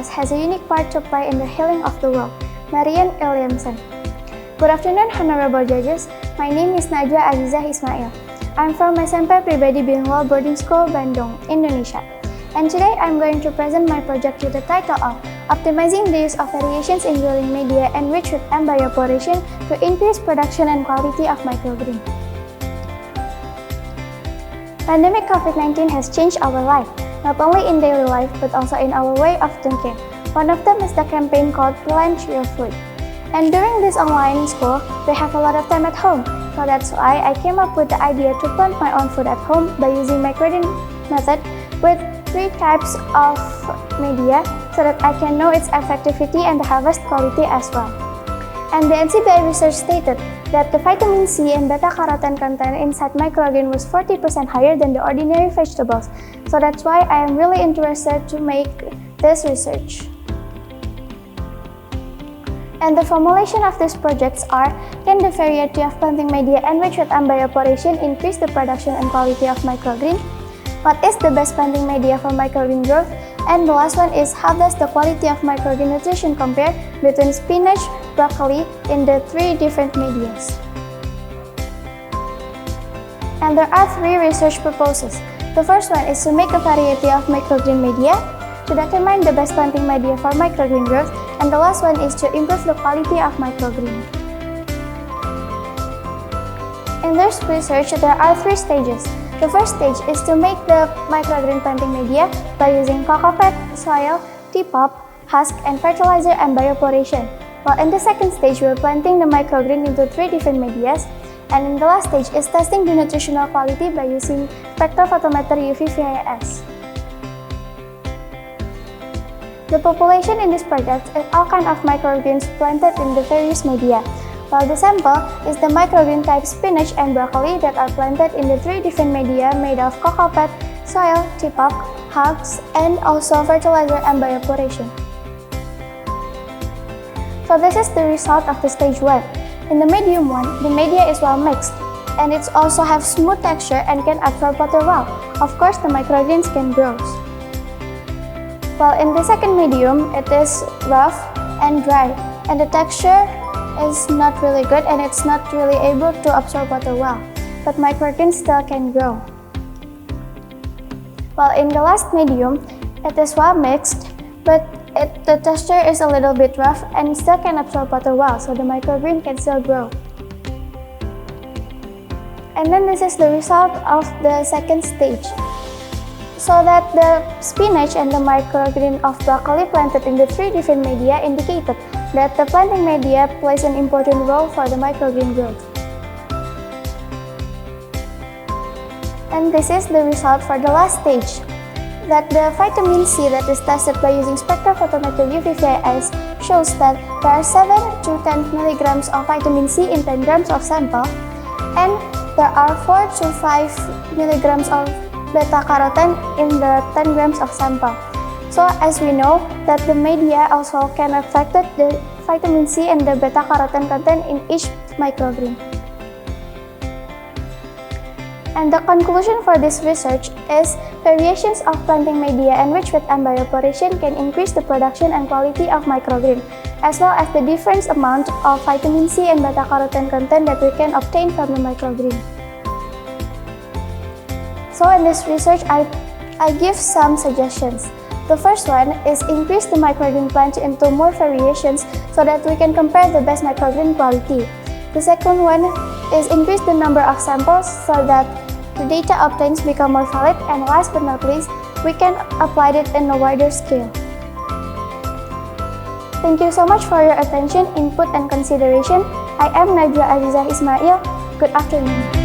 us has a unique part to play in the healing of the world, Marian Williamson. Good afternoon, honorable judges. My name is Najwa Azizah Ismail. I'm from SMP Pribadi Bilingual Boarding School, Bandung, Indonesia. And today I'm going to present my project with the title of Optimizing the Use of Variations in Drilling Media Enriched with M-Bioporation to Increase Production and Quality of Microgreen. Pandemic COVID-19 has changed our life, not only in daily life but also in our way of thinking. One of them is the campaign called Plant Your Food. And during this online school, we have a lot of time at home, so that's why I came up with the idea to plant my own food at home by using microgreen method with 3 types of media so that I can know its effectivity and the harvest quality as well. And the NCBI research stated that the vitamin C and beta-carotene content inside microgreen was 40% higher than the ordinary vegetables, so that's why I am really interested to make this research. And the formulation of these projects are: can the variety of planting media enriched with M-Bioporation increase the production and quality of microgreen? What is the best planting media for microgreen growth? And the last one is, how does the quality of microgreen nutrition compare between spinach, broccoli in the 3 different medias? And there are 3 research proposals. The first one is to make a variety of microgreen media, to determine the best planting media for microgreen growth, and the last one is to improve the quality of microgreen. In this research, there are 3 stages. The first stage is to make the microgreen planting media by using cocoa peat, soil, T-pop, husk, and fertilizer and bioporation. While in the second stage, we are planting the microgreen into 3 different medias, and in the last stage is testing the nutritional quality by using spectrophotometer UV VIS. The population in this project is all kinds of microgreens planted in the various media, while the sample is the microgreen type spinach and broccoli that are planted in the 3 different media made of cocoa peat, soil, T-pop, husks, and also fertilizer and bioporation. So this is the result of the stage 1. In the medium 1, the media is well mixed, and it also has smooth texture and can absorb water well. Of course, the microgreens can grow. While in the second medium, it is rough and dry, and the texture is not really good and it's not really able to absorb water well, but microgreens still can grow. While in the last medium, it is well mixed, but the texture is a little bit rough and still can absorb water well, so the microgreen can still grow. And then this is the result of the second stage. So that the spinach and the microgreen of broccoli planted in the 3 different media indicated that the planting media plays an important role for the microgreen growth. And this is the result for the last stage, that the vitamin C that is tested by using spectrophotometer UV VIS shows that there are 7 to 10 milligrams of vitamin C in 10 grams of sample, and there are 4 to 5 milligrams of beta-carotene in the 10 grams of sample. So as we know that the media also can affect the vitamin C and the beta-carotene content in each microgreen. And the conclusion for this research is variations of planting media enriched with M-Bioporation can increase the production and quality of microgreen, as well as the different amount of vitamin C and beta-carotene content that we can obtain from the microgreen. So in this research, I give some suggestions. The first one is increase the microgreen plant into more variations so that we can compare the best microgreen quality. The second one is increase the number of samples so that the data obtained become more valid, and last but not least, we can apply it in a wider scale. Thank you so much for your attention, input, and consideration. I am Najwa Azizah Ismail. Good afternoon.